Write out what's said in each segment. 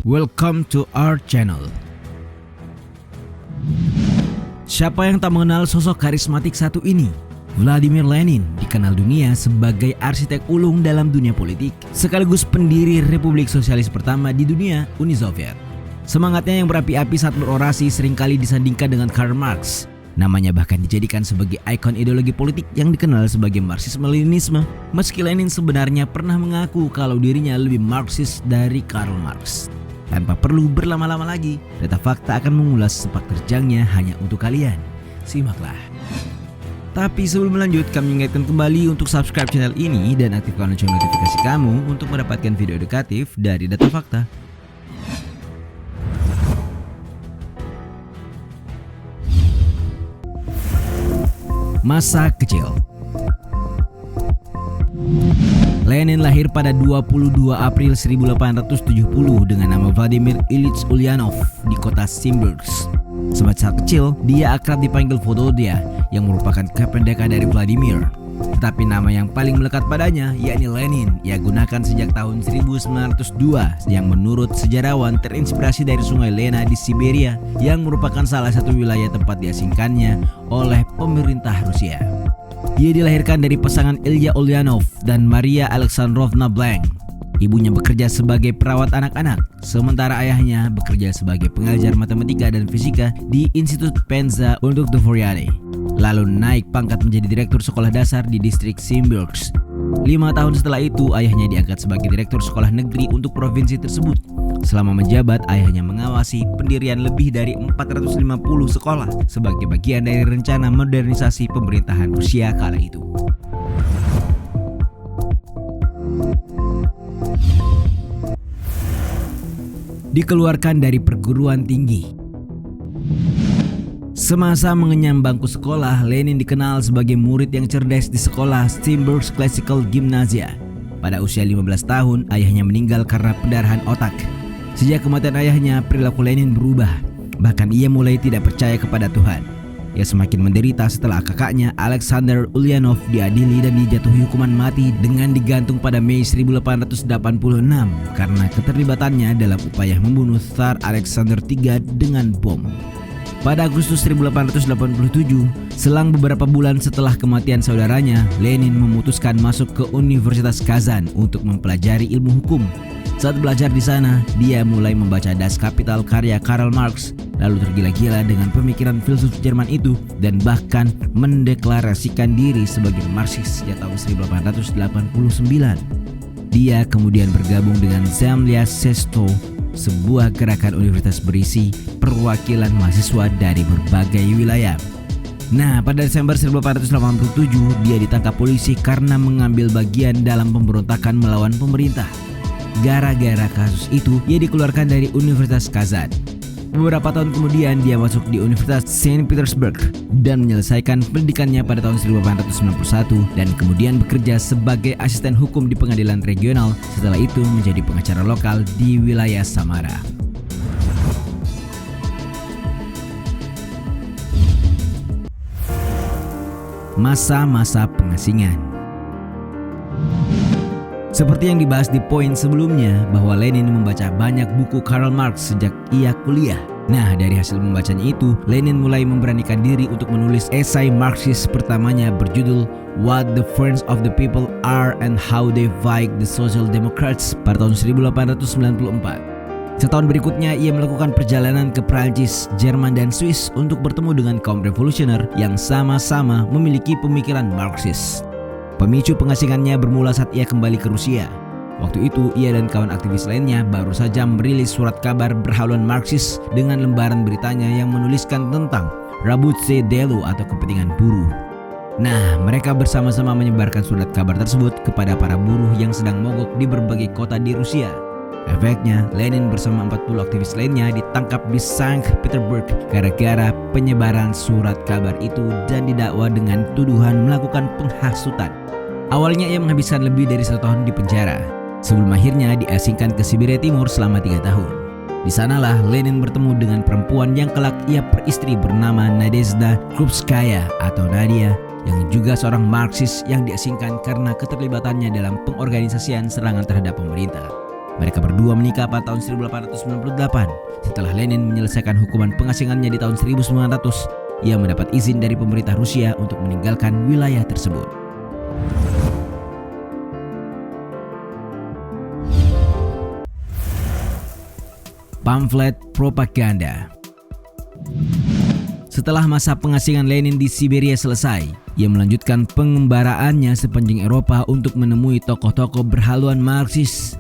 Welcome to our channel. Siapa yang tak mengenal sosok karismatik satu ini? Vladimir Lenin dikenal dunia sebagai arsitek ulung dalam dunia politik, sekaligus pendiri Republik Sosialis pertama di dunia, Uni Soviet. Semangatnya yang berapi-api saat berorasi seringkali disandingkan dengan Karl Marx. Namanya bahkan dijadikan sebagai ikon ideologi politik yang dikenal sebagai Marxisme-Leninisme, meski Lenin sebenarnya pernah mengaku kalau dirinya lebih Marxis dari Karl Marx. Tanpa perlu berlama-lama lagi, Data Fakta akan mengulas sepak terjangnya hanya untuk kalian. Simaklah. Tapi sebelum lanjut, kami ingatkan kembali untuk subscribe channel ini dan aktifkan lonceng notifikasi kamu untuk mendapatkan video edukatif dari Data Fakta. Masa kecil. Lenin lahir pada 22 April 1870 dengan nama Vladimir Ilyich Ulyanov di kota Simbirsk. Semasa kecil, dia akrab dipanggil Volodya yang merupakan kependekan dari Vladimir. Tetapi nama yang paling melekat padanya yakni Lenin ia gunakan sejak tahun 1902 yang menurut sejarawan terinspirasi dari sungai Lena di Siberia yang merupakan salah satu wilayah tempat diasingkannya oleh pemerintah Rusia. Ia dilahirkan dari pasangan Ilya Ulyanov dan Maria Alexandrovna Blank. Ibunya bekerja sebagai perawat anak-anak, sementara ayahnya bekerja sebagai pengajar matematika dan fisika di Institut Penza untuk Dvoryane. Lalu naik pangkat menjadi direktur sekolah dasar di distrik Simbirsk. 5 tahun setelah itu, ayahnya diangkat sebagai direktur sekolah negeri untuk provinsi tersebut. Selama menjabat, ayahnya mengawasi pendirian lebih dari 450 sekolah sebagai bagian dari rencana modernisasi pemerintahan Rusia kala itu. Dikeluarkan dari perguruan tinggi. Semasa mengenyam bangku sekolah, Lenin dikenal sebagai murid yang cerdas di sekolah Simbirsk Classical Gymnasia. Pada usia 15 tahun, ayahnya meninggal karena pendarahan otak. Sejak kematian ayahnya, perilaku Lenin berubah. Bahkan ia mulai tidak percaya kepada Tuhan. Ia semakin menderita setelah kakaknya Alexander Ulyanov diadili dan dijatuhi hukuman mati dengan digantung pada Mei 1886 karena keterlibatannya dalam upaya membunuh Tsar Alexander III dengan bom. Pada Agustus 1887, selang beberapa bulan setelah kematian saudaranya, Lenin memutuskan masuk ke Universitas Kazan untuk mempelajari ilmu hukum. Saat belajar di sana, dia mulai membaca Das Kapital karya Karl Marx, lalu tergila-gila dengan pemikiran filsuf Jerman itu dan bahkan mendeklarasikan diri sebagai Marxis sejak tahun 1889. Dia kemudian bergabung dengan Zemlya Sessto, sebuah gerakan universitas berisi perwakilan mahasiswa dari berbagai wilayah. Nah, pada Desember 1887 dia ditangkap polisi karena mengambil bagian dalam pemberontakan melawan pemerintah. Gara-gara kasus itu, ia dikeluarkan dari Universitas Kazan. Beberapa tahun kemudian dia masuk di Universitas Saint Petersburg dan menyelesaikan pendidikannya pada tahun 1891 dan kemudian bekerja sebagai asisten hukum di pengadilan regional, setelah itu menjadi pengacara lokal di wilayah Samara. Masa-masa pengasingan. Seperti yang dibahas di poin sebelumnya bahwa Lenin membaca banyak buku Karl Marx sejak ia kuliah. Nah, dari hasil membacanya itu, Lenin mulai memberanikan diri untuk menulis esai Marxis pertamanya berjudul What the Friends of the People Are and How They Fight the Social Democrats pada tahun 1894. Setahun berikutnya, ia melakukan perjalanan ke Prancis, Jerman, dan Swiss untuk bertemu dengan kaum revolusioner yang sama-sama memiliki pemikiran Marxis. Pemicu pengasingannya bermula saat ia kembali ke Rusia. Waktu itu, ia dan kawan aktivis lainnya baru saja merilis surat kabar berhaluan Marxis dengan lembaran beritanya yang menuliskan tentang Rabotche Delo atau kepentingan buruh. Nah, mereka bersama-sama menyebarkan surat kabar tersebut kepada para buruh yang sedang mogok di berbagai kota di Rusia. Efeknya, Lenin bersama 40 aktivis lainnya ditangkap di Sankt Petersburg gara-gara penyebaran surat kabar itu dan didakwa dengan tuduhan melakukan penghasutan. Awalnya ia menghabiskan lebih dari 1 tahun di penjara, sebelum akhirnya diasingkan ke Siberia Timur selama 3 tahun. Di sanalah Lenin bertemu dengan perempuan yang kelak ia peristri bernama Nadezhda Krupskaya atau Nadia, yang juga seorang Marxis yang diasingkan karena keterlibatannya dalam pengorganisasian serangan terhadap pemerintah. Mereka berdua menikah pada tahun 1898. Setelah Lenin menyelesaikan hukuman pengasingannya di tahun 1900, ia mendapat izin dari pemerintah Rusia untuk meninggalkan wilayah tersebut. Pamflet propaganda. Setelah masa pengasingan Lenin di Siberia selesai, ia melanjutkan pengembaraannya sepanjang Eropa untuk menemui tokoh-tokoh berhaluan Marxis.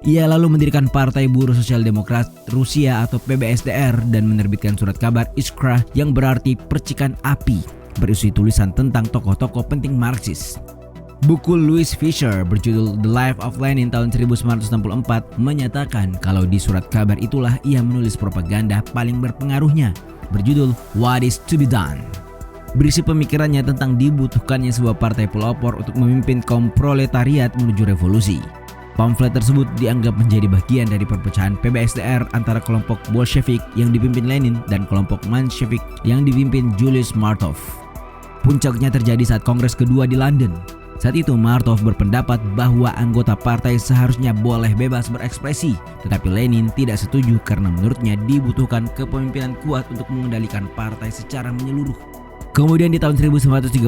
Ia lalu mendirikan Partai Buruh Sosial Demokrat Rusia atau PBSDR dan menerbitkan surat kabar Iskra yang berarti percikan api, berisi tulisan tentang tokoh-tokoh penting Marxis. Buku Louis Fischer berjudul The Life of Lenin tahun 1964 menyatakan kalau di surat kabar itulah ia menulis propaganda paling berpengaruhnya, berjudul What is to be done. Berisi pemikirannya tentang dibutuhkannya sebuah partai pelopor untuk memimpin kaum proletariat menuju revolusi. Pamflet tersebut dianggap menjadi bagian dari perpecahan PBSDR antara kelompok Bolshevik yang dipimpin Lenin dan kelompok Menshevik yang dipimpin Julius Martov. Puncaknya terjadi saat Kongres kedua di London. Saat itu Martov berpendapat bahwa anggota partai seharusnya boleh bebas berekspresi, tetapi Lenin tidak setuju karena menurutnya dibutuhkan kepemimpinan kuat untuk mengendalikan partai secara menyeluruh. Kemudian di tahun 1913,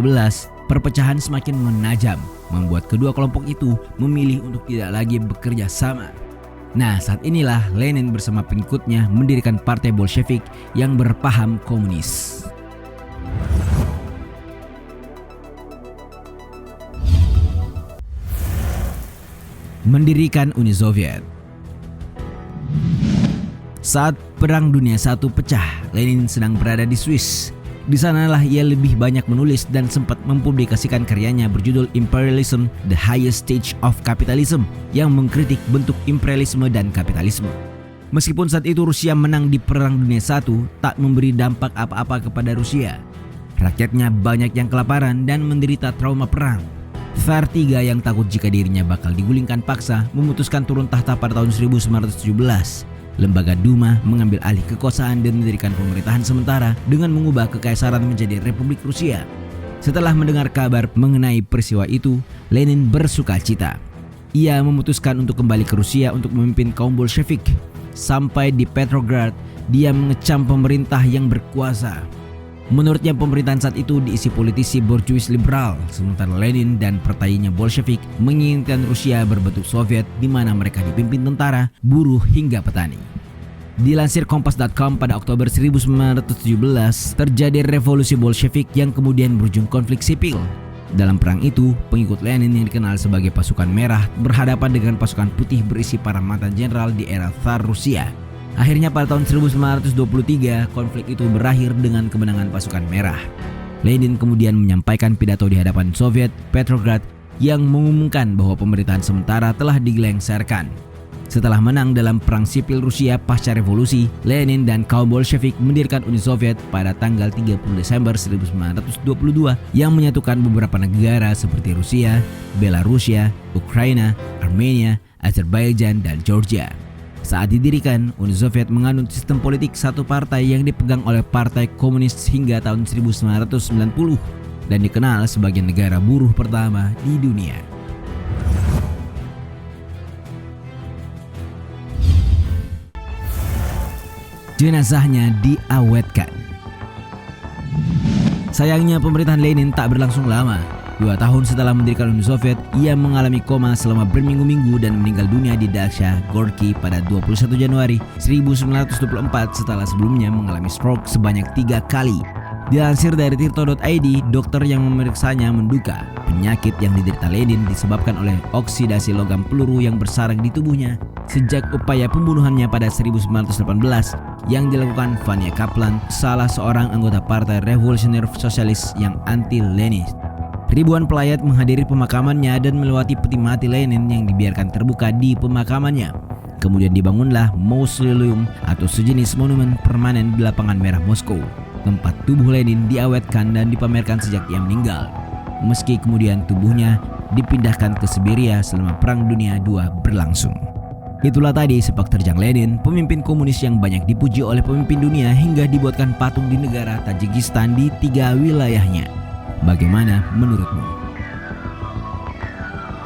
perpecahan semakin menajam, membuat kedua kelompok itu memilih untuk tidak lagi bekerja sama. Nah, saat inilah Lenin bersama pengikutnya mendirikan Partai Bolshevik yang berpaham komunis. Mendirikan Uni Soviet. Saat Perang Dunia I pecah, Lenin sedang berada di Swiss. Di sanalah ia lebih banyak menulis dan sempat mempublikasikan karyanya berjudul Imperialism: The Highest Stage of Capitalism yang mengkritik bentuk imperialisme dan kapitalisme. Meskipun saat itu Rusia menang di Perang Dunia I, tak memberi dampak apa-apa kepada Rusia. Rakyatnya banyak yang kelaparan dan menderita trauma perang. Tsar III yang takut jika dirinya bakal digulingkan paksa memutuskan turun tahta pada tahun 1917. Lembaga Duma mengambil alih kekuasaan dan mendirikan pemerintahan sementara dengan mengubah kekaisaran menjadi Republik Rusia. Setelah mendengar kabar mengenai peristiwa itu, Lenin bersukacita. Ia memutuskan untuk kembali ke Rusia untuk memimpin kaum Bolshevik. Sampai di Petrograd, dia mengecam pemerintah yang berkuasa. Menurutnya pemerintahan saat itu diisi politisi borjuis liberal, sementara Lenin dan partainya Bolshevik menginginkan Rusia berbentuk Soviet di mana mereka dipimpin tentara, buruh hingga petani. Dilansir Kompas.com pada Oktober 1917, terjadi revolusi Bolshevik yang kemudian berujung konflik sipil. Dalam perang itu, pengikut Lenin yang dikenal sebagai pasukan merah berhadapan dengan pasukan putih berisi para mantan jenderal di era Tsar Rusia. Akhirnya pada tahun 1923, konflik itu berakhir dengan kemenangan pasukan merah. Lenin kemudian menyampaikan pidato di hadapan Soviet Petrograd yang mengumumkan bahwa pemerintahan sementara telah digelengsarkan. Setelah menang dalam perang sipil Rusia pasca revolusi, Lenin dan kaum Bolshevik mendirikan Uni Soviet pada tanggal 30 Desember 1922 yang menyatukan beberapa negara seperti Rusia, Belarusia, Ukraina, Armenia, Azerbaijan, dan Georgia. Saat didirikan, Uni Soviet menganut sistem politik satu partai yang dipegang oleh Partai Komunis hingga tahun 1990 dan dikenal sebagai negara buruh pertama di dunia. Jenazahnya diawetkan. Sayangnya pemerintahan Lenin tak berlangsung lama. 2 tahun setelah mendirikan Uni Soviet, ia mengalami koma selama berminggu-minggu dan meninggal dunia di Dacha, Gorky pada 21 Januari 1924 setelah sebelumnya mengalami stroke sebanyak 3 kali. Dilansir dari tirto.id, dokter yang memeriksanya menduga penyakit yang diderita Lenin disebabkan oleh oksidasi logam peluru yang bersarang di tubuhnya sejak upaya pembunuhannya pada 1918 yang dilakukan Vania Kaplan, salah seorang anggota Partai Revolusioner Sosialis yang anti-Lenin. Ribuan pelayat menghadiri pemakamannya dan melewati peti mati Lenin yang dibiarkan terbuka di pemakamannya. Kemudian dibangunlah mausoleum atau sejenis monumen permanen di lapangan merah Moskow, tempat tubuh Lenin diawetkan dan dipamerkan sejak ia meninggal. Meski kemudian tubuhnya dipindahkan ke Siberia selama Perang Dunia II berlangsung. Itulah tadi sepak terjang Lenin, pemimpin komunis yang banyak dipuji oleh pemimpin dunia hingga dibuatkan patung di negara Tajikistan di 3 wilayahnya. Bagaimana menurutmu?